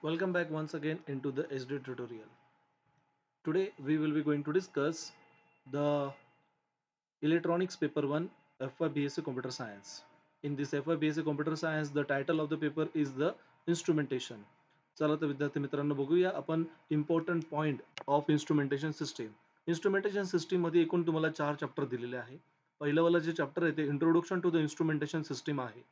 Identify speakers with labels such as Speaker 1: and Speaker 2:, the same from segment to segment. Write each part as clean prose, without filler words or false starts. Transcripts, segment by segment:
Speaker 1: Welcome back once again into the SD tutorial. Today we will be going to discuss the electronics paper 1 FY BSc Computer Science. In this FY BSc Computer Science the title of the paper is the instrumentation. चला तर विद्यार्थी मित्रांनो बघूया आपण important point of instrumentation system. Instrumentation system मध्ये एकूण तुम्हाला 4 chapter दिलेले आहे. पहिलं वाला जे चॅप्टर आहे ते introduction to the instrumentation system आहे.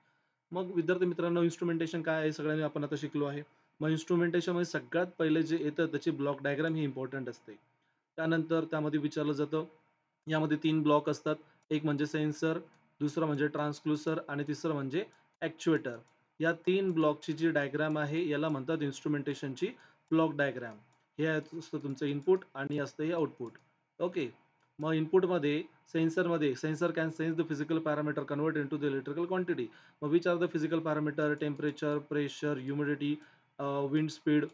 Speaker 1: मग विद्यार्थी मित्रांनो इन्स्ट्रुमेंटेशन काय आहे सगळ्यांनी आपण आता शिकलो आहे. मग इन्स्ट्रुमेंटेशन मध्ये सगळ्यात पहिले जे येतं त्याची ब्लॉक डायग्राम ही इम्पॉर्टंट असते. त्यानंतर त्यामध्ये विचारलं जातं यामध्ये 3 ब्लॉक असतात. एक म्हणजे सेन्सर, दुसरं म्हणजे ट्रान्सड्यूसर आणि तिसरं म्हणजे ॲक्च्युएटर. या 3 ब्लॉकची जी डायग्राम आहे याला म्हणतात इन्स्ट्रुमेंटेशनची ब्लॉक डायग्राम. हे असतं तुमचं इनपुट आणि असतं हे आउटपुट. ओके. मग इनपुटमध्ये सेन्सरमध्ये sensor can sense the physical parameter convert into the electrical quantity. मग which are the physical parameter, temperature, pressure, humidity, wind speed,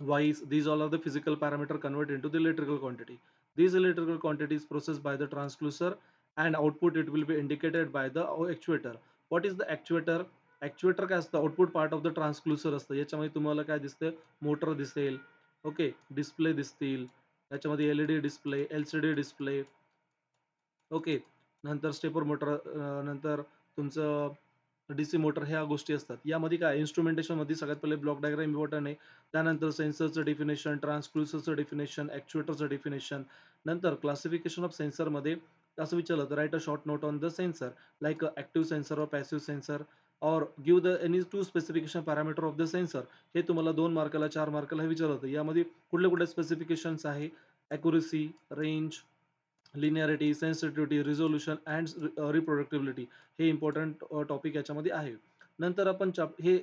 Speaker 1: voice. These all are the physical parameter converted into the electrical quantity. These electrical quantities processed by the transducer and output it will be indicated by the actuator. What is the actuator? Actuator काय असतं output part of the transducer असतं. याच्यामध्ये तुम्हाला काय दिसतं motor दिसेल, okay, display दिसतील, याच्यामध्ये LED display, LCD display, okay. नंतर स्टेपर मोटर, नंतर तुमचं डीसी मोटर ह्या गोष्टी असतात. यामध्ये काय इन्स्ट्रुमेंटेशनमध्ये सगळ्यात पहिले ब्लॉक डायग्राम इम्पॉर्टंट आहे. त्यानंतर सेन्सरचं डेफिनेशन, ट्रान्सड्यूसरचं डेफिनेशन, ॲक्च्युएटरचं डेफिनेशन. नंतर क्लासिफिकेशन ऑफ सेन्सरमध्ये असं विचारलं तर right a short note on the sensor like active sensor और पॅसिव्ह सेन्सर और give the any 2 specification parameter of the sensor. हे तुम्हाला 2 मार्काला 4 मार्काला हे विचारलं होतं. यामध्ये कुठले-कुठले स्पेसिफिकेशन्स आहे? Accuracy, range, linearity, sensitivity, resolution and reproductivity हे इम्पॉर्टंट टॉपिक याच्यामध्ये आहे. नंतर आपण हे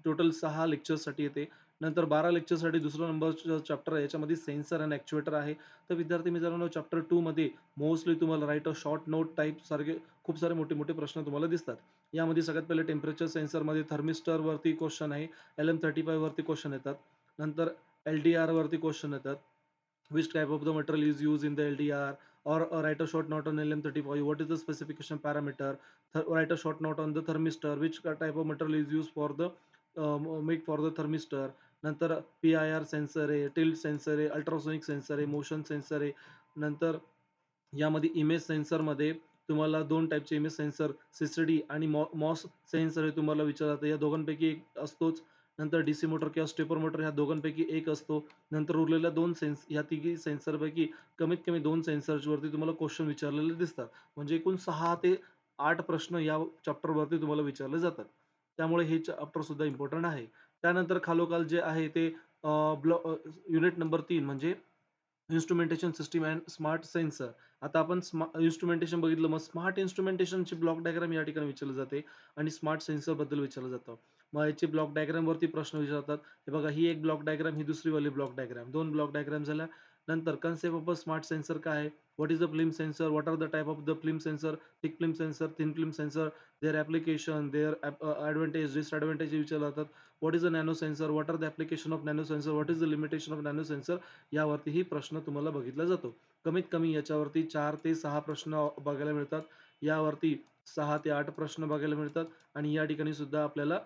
Speaker 1: टोटल 6 लेक्चर्ससाठी येते. नंतर 12 लेक्चरसाठी दुसरा नंबरचं चॅप्टर आहे. याच्यामध्ये सेन्सर आणि ॲक्च्युएटर आहे. तर विद्यार्थी मित्रांनो चॅप्टर 2 मध्ये मोस्टली तुम्हाला right a short note type सारखे खूप सारे मोठे-मोठे प्रश्न तुम्हाला दिसतात. यामध्ये सगळ्यात पहिले टेम्परेचर सेन्सरमध्ये थर्मिस्टरवरती क्वेश्चन आहे. LM35 वरती क्वेश्चन येतात. नंतर LDR वरती क्वेश्चन येतात. Which type of the material is used in the LDR, or write a short note on LM35. What is the specification parameter? Write a short note on the thermistor. Which type of material is used for the make for the thermistor. नंतर PIR sensor आहे, tilt sensor आहे, ultrasonic sensor आहे, motion sensor आहे. नंतर यामध्ये image सेन्सरमध्ये तुम्हाला 2 टाइपचे इमेज सेन्सर सीसीडी आणि मॉस सेन्सर हे तुम्हाला विचारलं जातं. या दोघांपैकी एक असतोच. नंतर डीसी मोटर किंवा स्टेपर मोटर ह्या दोघांपैकी एक असतो. नंतर उरलेल्या 2 ह्या तिघी सेन्सरपैकी कमीत कमी 2 सेन्सर्सवरती तुम्हाला क्वेश्चन विचारलेले दिसतात. म्हणजे एकूण 6 ते 8 प्रश्न या चॅप्टरवरती तुम्हाला विचारले जातात. त्यामुळे हे चॅप्टर सुद्धा इम्पोर्टंट आहे. त्यानंतर खालोखाल जे आहे ते युनिट नंबर 3 म्हणजे instrumentation system and smart sensor. आता आपण इन्स्ट्रुमेंटेशन बघितलं, मग स्मार्ट इन्स्ट्रुमेंटेशनची ब्लॉक डायग्राम या ठिकाणी विचारली जाते आणि स्मार्ट सेन्सरबद्दल विचारलं जातं. मग याची ब्लॉक डायग्रामवरती प्रश्न विचारतात. हे बघा ही एक ब्लॉक डायग्राम, ही दुसरी वाली ब्लॉक डायग्राम. 2 ब्लॉक डायग्राम झाल्या. नंतर concept of a smart sensor काय आहे? What is the film sensor? What are the type of the film sensor? Thick film sensor, thin film sensor, their application, their advantage, disadvantage विचारले जातात. What is a nano sensor? What are the application of nano sensor? What is the limitation of nano sensor? यावरतीही प्रश्न तुम्हाला बघितला जातो. कमीत कमी याच्यावरती 4 ते 6 प्रश्न बघायला मिळतात. यावरती 6 ते 8 प्रश्न बघायला मिळतात आणि या ठिकाणी सुद्धा आपल्याला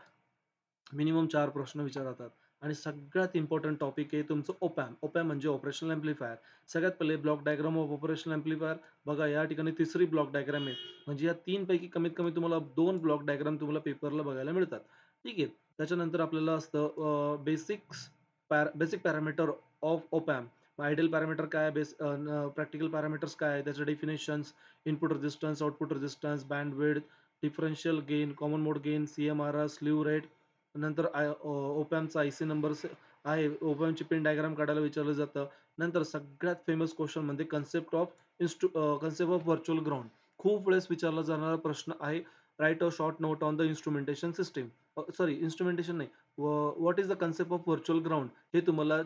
Speaker 1: मिनिमम 4 प्रश्न विचारतात आणि सगळ्यात इम्पोर्टंट टॉपिक आहे तुमचं ओपॅम्प. ओपॅम्प म्हणजे ऑपरेशनल एम्प्लिफायर. सगळ्यात पहिले block diagram of operational amplifier. बघा या ठिकाणी तिसरी ब्लॉक डायग्राम आहे. म्हणजे या 3 पैकी कमीत कमी तुम्हाला 2 ब्लॉक डायग्राम तुम्हाला पेपरला बघायला मिळतात. ठीक आहे. त्याच्यानंतर आपल्याला असतं basic parameter of op amp. Ideal parameter काय आहे? प्रॅक्टिकल पॅरामीटर्स काय आहे? त्याचे definitions, input resistance, output resistance, band width, differential gain, common mode gain, CMRR, slew rate. नंतर ओपॅम्पचा आयसी नंबर आहे. ओपॅम्पची पिन डायग्राम काढायला विचारलं जातं. नंतर सगळ्यात फेमस क्वेश्चन म्हणजे कन्सेप्ट ऑफ व्हर्चुअल ग्राउंड. खूप वेळेस विचारला जाणारा प्रश्न आहे. Write a short note on the instrumentation system. Sorry instrumentation नाही. What is the concept of virtual ground? हे तुम्हाला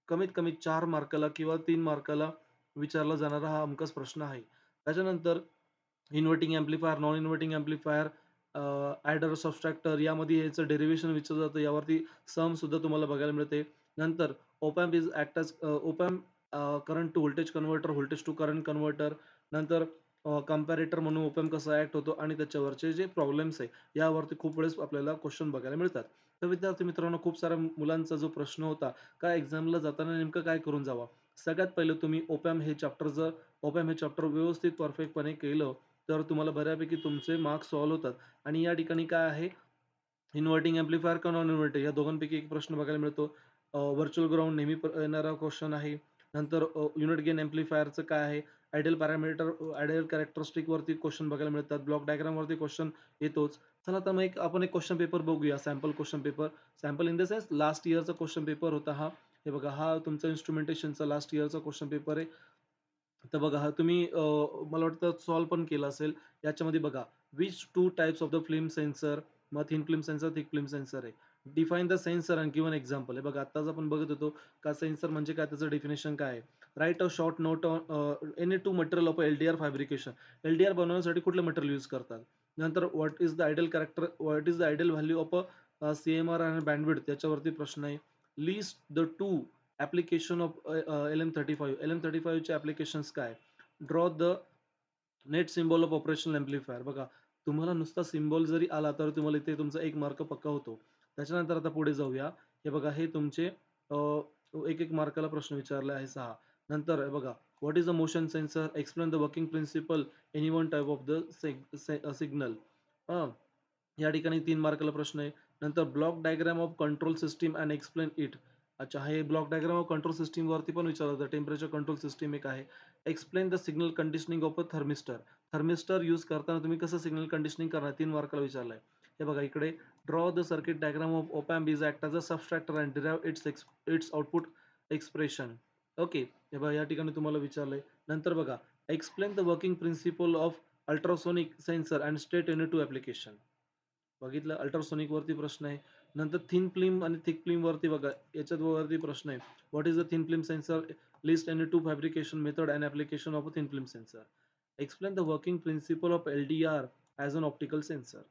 Speaker 1: कमीत कमी 4 मार्काला किंवा 3 मार्काला विचारला जाणारा हा हमखास प्रश्न आहे. त्याच्यानंतर inverting amplifier, non inverting amplifier, adder, subtractor यामध्ये याचं डेरिव्हेशन विचारलं जातं. यावरती सम सुद्धा तुम्हाला बघायला मिळते. नंतर op amp is act as current to voltage converter, voltage to current converter. नंतर कंपॅरेटर म्हणून ओपॅम कसा ॲक्ट होतो आणि त्याच्यावरचे जे प्रॉब्लेम्स आहे, यावरती खूप वेळेस आपल्याला क्वेश्चन बघायला मिळतात. तर विद्यार्थी मित्रांनो, खूप साऱ्या मुलांचा जो प्रश्न होता, का एक्झामला जाताना नेमकं काय करून जावं? सगळ्यात पहिलं तुम्ही ओपॅम हे चॅप्टर व्यवस्थित परफेक्टपणे केलं, तर तुम्हाला बऱ्यापैकी तुमचे मार्क्स सॉल्व्ह होतात. आणि या ठिकाणी काय आहे, इन्व्हर्टिंग एम्प्लिफायर का नॉन इन्व्हर्टिंग या दोघांपैकी एक प्रश्न बघायला मिळतो. व्हर्चुअल ग्राउंड नेहमी येणारा क्वेश्चन आहे. नंतर युनिट गेन एम्प्लिफायरचं काय आहे? आयडियल कॅरेक्टरिस्टिक वरती क्वेश्चन बघायला मिळतात. ब्लॉक डायग्राम वरती क्वेश्चन येतोच. चला तर मग आपण एक क्वेश्चन पेपर बघूया. Sample question paper. Sample in the sense last इयरचा क्वेश्चन पेपर होता हा. हे बघा, हा तुमचा इन्स्ट्रुमेंटेशनचा लास्ट इयरचा क्वेश्चन पेपर आहे. तर बघा, हा तुम्ही मला वाटतं सॉल्व्ह पण केला असेल. याच्यामध्ये बघा, which two types of the film sensor, मग thin film sensor, thick film sensor आहे. Define the sensor and given example आहे. बघा, आत्ताच आपण बघत होतो का सेन्सर म्हणजे काय, त्याचं डेफिनेशन काय आहे. Right a short note on any two material of L-D-R fabrication. L-D-R बनवण्यासाठी कुठलं मटेरियल यूज करतात. नंतर what is the ideal value of CMR आणि बँडविड्थ याच्यावरती प्रश्न आहे. List the two application of LM35. LM35 चे ॲप्लिकेशन्स काय? Draw the net symbol of operational amplifier. बघा, तुम्हाला नुसता सिम्बॉल जरी आला तर तुम्हाला इथे तुमचा 1 मार्क पक्का होतो. त्याच्यानंतर आता पुढे जाऊया. हे बघा, हे तुमचे एक 1 मार्काला प्रश्न विचारले आहे 6. नंतर हे बघा, what is a motion sensor? Explain the working principal any one type of the signal. या ठिकाणी 3 मार्काला प्रश्न आहे. नंतर block diagram of control system and explain it. अच्छा, हे ब्लॉक डायग्राम ऑफ कंट्रोल सिस्टमवरती पण विचारलं जातं. टेम्परेचर कंट्रोल सिस्टम एक आहे. Explain the signal conditioning of a thermistor. Thermistor use करताना तुम्ही कसं सिग्नल कंडिशनिंग करणार? 3 मार्काला विचारलंय. हे बघा इकडे, draw the circuit diagram of op amp is act as a subtractor and derive its output expression. Okay. हे बघा, या ठिकाणी तुम्हाला विचारलंय. नंतर बघा, explain the working principle of ultrasonic sensor and state unit two application. बघितलं, अल्ट्रासोनिक वरती प्रश्न आहे. नंतर थिन फिल्म आणि थिक फिल्म वरती बघा, याच्यात वरती प्रश्न आहे. What is the thin film sensor? List any two fabrication method and application of a thin film sensor. Explain the working principle of LDR as an optical sensor.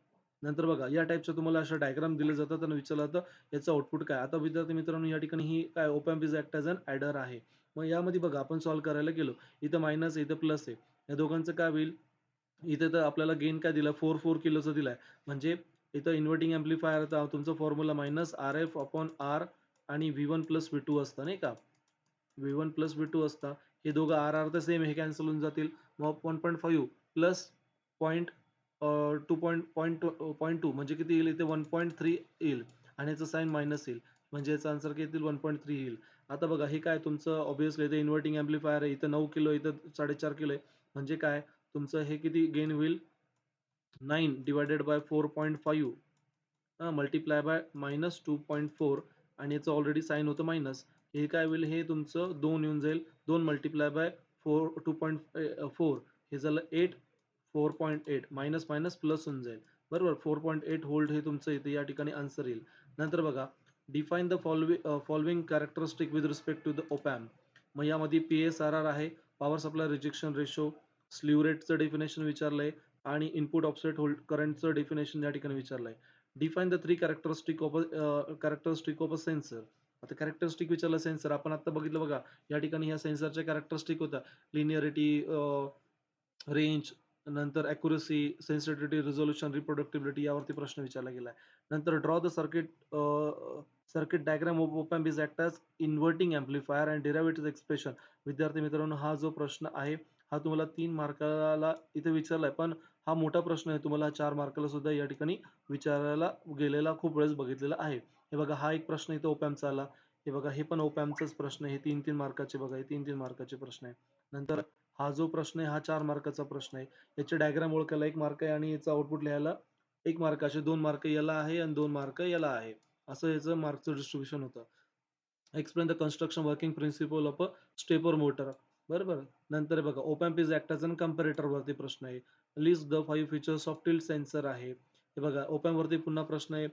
Speaker 1: नंतर बघा, या टाइपच्या तुम्हाला अशा डायग्राम दिले जातात आणि विचारलं जातं याचं आउटपुट काय. आता विद्यार्थी मित्रांनो, या ठिकाणी ही काय, op amp is act as an adder आहे. मग यामध्ये बघा, आपण सॉल्व्ह करायला गेलो, इथं मायनस आहे, इथं प्लस आहे. या दोघांचं काय होईल? इथे तर आपल्याला गेन काय दिला, 4 किलोचा दिलाय. म्हणजे इथं इन्व्हर्टिंग एम्प्लिफायरचा तुमचा फॉर्म्युला मायनस RF/R आणि V1+V2 असतं नाही का? V1+V2 असतं. हे दोघं R तर सेम, हे कॅन्सल होऊन जातील. मग 1.5 प्लस पॉइंट 2 म्हणजे किती येईल इथे? 1.3 येईल आणि याचं साइन मायनस येईल. म्हणजे याचा आन्सर किती येईल? 1.3 येईल. आता बघा, हे काय तुमचं ऑब्व्हियसली इथे इन्व्हर्टिंग एम्प्लिफायर आहे. इथं 9 किलो, इथं 4.5 किलो आहे. म्हणजे काय तुमचं हे किती गेन होईल? 9 डिवाइडेड बाय 4.5 मल्टिप्लाय बाय -2.4 आणि याचं ऑलरेडी साइन होतं मायनस. हे काय होईल? हे तुमचं 2 येऊन जाईल. 2 मल्टिप्लाय बाय 2.4 हे झालं 8, 4.8 मायनस मायनस प्लस होऊन जाईल. बरोबर. 4.8 व्होल्ट हे तुमचं इथे या ठिकाणी आन्सर येईल. नंतर बघा, define the following characteristic with respect to the op amp. मग यामध्ये PSRR आहे, power supply rejection ratio, slew रेटचं डेफिनेशन विचारलंय आणि इनपुट ऑफसेट करंटचं डेफिनेशन या ठिकाणी विचारलंय. Define the 3 characteristic of a sensor. आता कॅरेक्टरिस्टिक विचारलं सेन्सर. आपण आता बघितलं बघा, या ठिकाणी ह्या सेन्सरच्या कॅरेक्टरिस्टिक होत्या. लिनिअरिटी, रेंज, नंतर ॲक्युरसी, सेन्सिटिव्हिटी, रिझोल्यूशन, रिप्रोडक्टिबिलिटी यावरती प्रश्न विचारला गेला आहे. नंतर draw the circuit diagram of op amp is act as inverting amplifier and derive its expression. विद्यार्थी मित्रांनो, हा जो प्रश्न आहे, हा तुम्हाला 3 मार्काला इथे विचारलाय. पण हा मोठा प्रश्न आहे. तुम्हाला 4 मार्काला सुद्धा या ठिकाणी विचारायला गेलेला खूप वेळेस बघितलेला आहे. हे बघा, हा एक प्रश्न इथं ओप एम्पचा आला. हे बघा, हे पण ओप एम्पचाच प्रश्न आहे. हे 3-3 मार्काचे बघा, हे 3-3 मार्काचे प्रश्न आहे. नंतर हा जो प्रश्न आहे, हा 4 मार्काचा प्रश्न आहे. याचे डायग्राम ओळखायला 1 मार्क आहे आणि याचा आउटपुट लिहायला 1 मार्काचे 2 मार्क याला आहे आणि 2 मार्क याला आहे. असं याचं मार्कचं डिस्ट्रिब्युशन होतं. Explain the construction working principle of a stepper motor. बरोबर. नंतर बघा, op amp is act as an comparator वरती प्रश्न आहे. List the 5 features of tilt sensor आहे. हे बघा, ओप एम्प वरती पुन्हा प्रश्न आहे.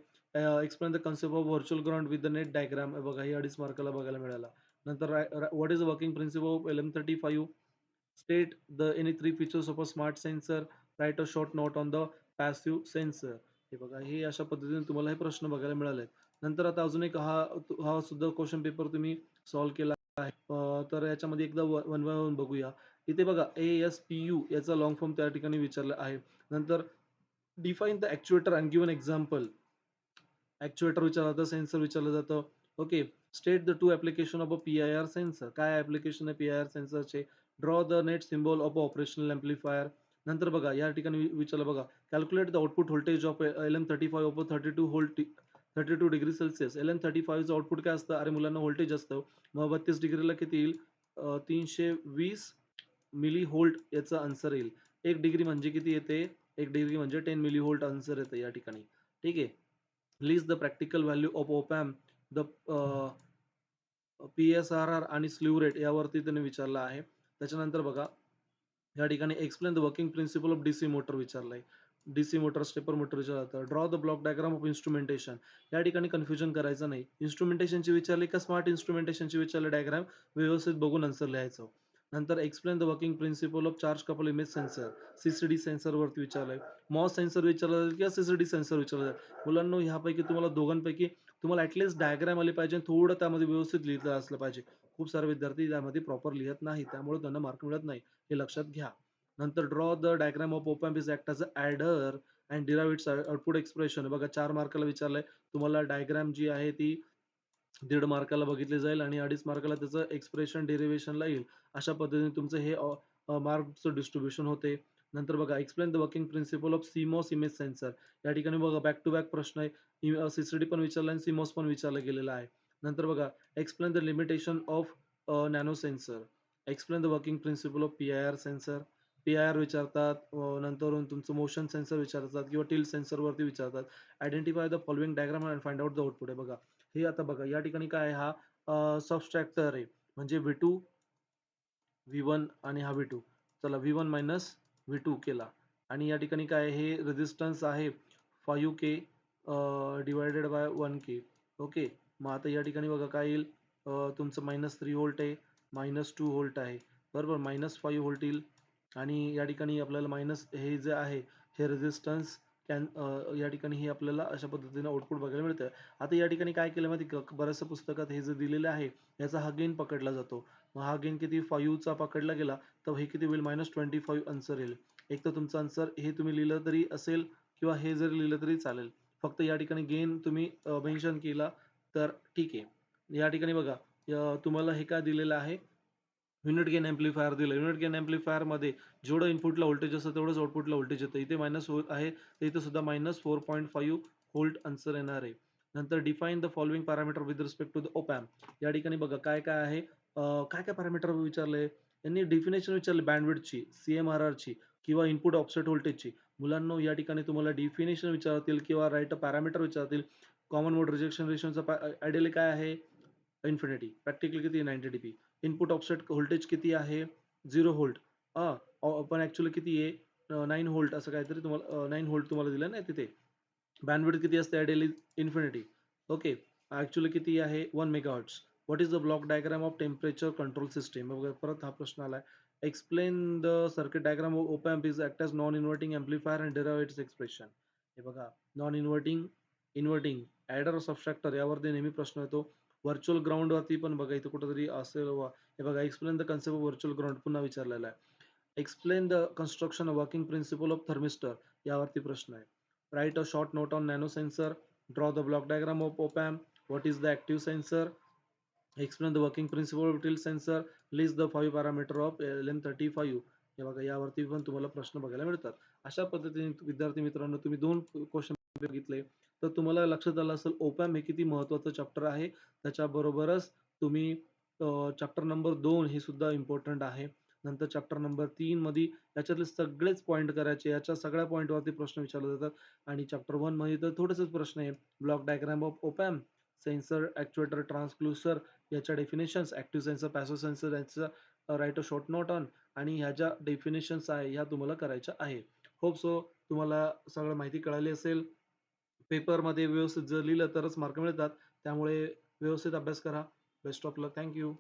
Speaker 1: Explain the concept of virtual ground with the net diagram. हे बघा, हे 2.5 मार्काला बघायला मिळाला. नंतर what is the working principle of LM35? State the any 3 features of a smart sensor. Right a short note on the passive sensor. हे बघा, हे अशा पद्धतीने तुम्हाला हे प्रश्न बघायला मिळाले. नंतर आता अजून एक हा सुद्धा क्वेश्चन पेपर तुम्ही सॉल्व्ह केला आहे. तर याच्यामध्ये एकदा वन बाय वन बघूया. इथे बघा ASPU याचा लॉंग फॉर्म त्या ठिकाणी विचारला आहे. नंतर define the actuator and give an example. Actuator विचारलं जातं, सेन्सर विचारलं जातं. Okay. State the two application of a PIR sensor. काय ॲप्लिकेशन आहे PIR सेन्सरचे? Draw the net symbol of a operational amplifier. नंतर बघा या ठिकाणी विचारलं बघा, calculate the output voltage of LM35 of 32 volt 32 degree Celsius. LM35चं आउटपुट काय असतं? अरे मुलांना व्होल्टेज असतं. मग 32 डिग्रीला किती येईल? 320 मिली व्होल्ट याचा आन्सर येईल. 1 डिग्री म्हणजे किती येते? 1 डिग्री म्हणजे 10 मिली व्होल्ट आन्सर येतं या ठिकाणी. ठीक आहे. List the practical value of op amp, the PSRR आणि स्लीव्ह रेट यावरती त्यांनी विचारलं आहे. त्याच्यानंतर बघा, या ठिकाणी explain the working principle of DC motor विचारलंय. डीसी मोटर, स्टेपर मोटर विचारलं जातं. Draw the block diagram of instrumentation. या ठिकाणी कन्फ्युजन करायचं नाही. इन्स्ट्रुमेंटेशनची विचारली का स्मार्ट इन्स्ट्रुमेंटेशनची विचारली डायग्राम व्यवस्थित बघून आन्सर लिहायचं. नंतर explain the working principle of charge couple image sensor. CCD सेन्सरवरती विचारलंय. मॉस सेन्सर विचारलं जाईल किंवा CCD सेन्सर विचारलं जाईल. मुलांनो ह्यापैकी तुम्हाला दोघांपैकी तुम्हाला ॲटलीस्ट डायग्राम आली पाहिजे आणि थोडं त्यामध्ये व्यवस्थित लिहिलं असलं पाहिजे. खूप सारे विद्यार्थी त्यामध्ये प्रॉपर लिहत नाही. त्यामुळे त्यांना मार्क मिळत नाही. हे लक्षात घ्या. नंतर draw the diagram of op amp is act as a adder and derive its output expression. बघा 4 मार्काला विचारलंय. तुम्हाला डायग्राम जी आहे ती 1.5 मार्काला बघितली जाईल आणि 2.5 मार्काला त्याचं एक्सप्रेशन डेरिव्हेशनला येईल. अशा पद्धतीने तुमचं हे मार्क्सचं डिस्ट्रिब्युशन होते. नंतर बघा explain the working principle of CMOS image sensor. या ठिकाणी बघा बॅक टू बॅक प्रश्न आहे. CCD पण विचारला आणि CMOS पण विचारलं गेलेलं आहे. नंतर बघा explain the limitation of nano sensor. Explain the working principle of PIR sensor. PIR विचारतात. नंतरून तुमचं मोशन सेन्सर विचारतात किंवा टिल्ट सेन्सरवरती विचारतात. Identify the following diagram and find out the output आहे बघा. हे आता बघा या ठिकाणी काय आहे हा सबस्ट्रॅक्टर आहे. म्हणजे V2, V1 आणि हा V2. चला V1 मायनस V2 केला आणि या ठिकाणी काय आहे हे रेझिस्टन्स आहे 5K divided by 1K. Okay. मग आता या ठिकाणी बघा काय येईल तुमचं -3 व्होल्ट आहे, -2 व्होल्ट आहे. बरोबर -5 व्होल्ट येईल आणि या ठिकाणी आपल्याला मायनस हे जे आहे हे रेझिस्टन्स या ठिकाणी हे आपल्याला अशा पद्धतीने आउटपुट बघायला मिळतं. आता या ठिकाणी काय केलं माहिती का बऱ्याचशा पुस्तकात हे जे दिलेलं आहे याचा हा गेन पकडला जातो. मग हा गेन किती 5चा पकडला गेला तर हे किती होईल -25 आन्सर येईल. एक तर तुमचं आन्सर हे तुम्ही लिहिलं तरी असेल किंवा हे जरी लिहिलं तरी चालेल. फक्त या ठिकाणी गेन तुम्ही मेन्शन केला तर ठीक आहे. या ठिकाणी बघा तुम्हाला हे काय दिलेलं आहे युनिट गेन एम्प्लिफायर दिलं. युनिट गेन एम्प्लिफायरमध्ये जेवढं इनपुटला व्होल्टेज असतं तेवढंच आउटपुटला व्होल्टेज येतं. इथे मायनस आहे तर इथे सुद्धा -4.5 व्होल्ट आन्सर येणार आहे. नंतर define the following parameter with respect to the op amp. या ठिकाणी बघा काय-काय आहे काय-काय पॅरामीटर विचारले? यांनी डेफिनेशन विचारली बँडविड्थची, CMRRची किंवा इनपुट ऑफसेट व्होल्टेजची. मुलांनो या ठिकाणी तुम्हाला डेफिनेशन विचारतील किंवा राइट अ पॅरामीटर विचारतील. कॉमन मोड रिजेक्शन रेशोचा आयडियली काय आहे? इन्फिनिटी. प्रॅक्टिकली किती आहे 90 डीबी. इनपुट ऑफसेट व्होल्टेज किती आहे? 0 व्होल्ट. पण ॲक्चुअली किती आहे? 9 व्होल्ट असं काहीतरी तुम्हाला 9 व्होल्ट तुम्हाला दिलं ना तिथे. बँडविड्थ किती असते आयडियली? इन्फिनिटी. ओके. ॲक्चुअली किती आहे? 1 megahertz. What is the block diagram of temperature control system? बघा परत हा प्रश्न आलाय. Explain the circuit diagram of op amp is act as non inverting amplifier and derive its expression. हे बघा non inverting, inverting, adder, सबस्ट्रॅक्टर यावरती नेहमी प्रश्न येतो. व्हर्चुअल ग्राउंडवरती पण बघा इथं कुठेतरी असेल हे बघा explain the concept of virtual ground पुन्हा विचारलेला आहे. Explain the construction working principle of thermistor यावरती प्रश्न आहे. Write a short note on nano sensor. Draw the block diagram of op amp. What is the active sensor? Explain the working principle of tilt sensor. List the 5 parameter of LM35. हे बघा यावरती पण तुम्हाला प्रश्न बघायला मिळतात. अशा पद्धतीने विद्यार्थी मित्रांनो तुम्ही 2 क्वेश्चन बघितले तर तुम्हाला लक्षात आलं असेल ओप एम्प हे किती महत्त्वाचं चॅप्टर आहे. त्याच्याबरोबरच तुम्ही चॅप्टर नंबर 2 हे सुद्धा इम्पोर्टंट आहे. नंतर चॅप्टर नंबर 3 मध्ये याच्यातले सगळेच पॉइंट करायचे. याच्या सगळ्या पॉइंटवरती प्रश्न विचारले जातात आणि चॅप्टर 1 मध्ये तर थोडेसेच प्रश्न आहेत. Block diagram of op amp, sensor, actuator, transducer याच्या definitions, active sensor, passive sensor याचा write a short note on आणि ह्या ज्या डेफिनेशन्स आहे ह्या तुम्हाला करायच्या आहे. होप सो तुम्हाला सगळं माहिती कळाली असेल. पेपरमध्ये व्यवस्थित जर लिहिलं तरच मार्क मिळतात. त्यामुळे व्यवस्थित अभ्यास करा. Best of luck. Thank you.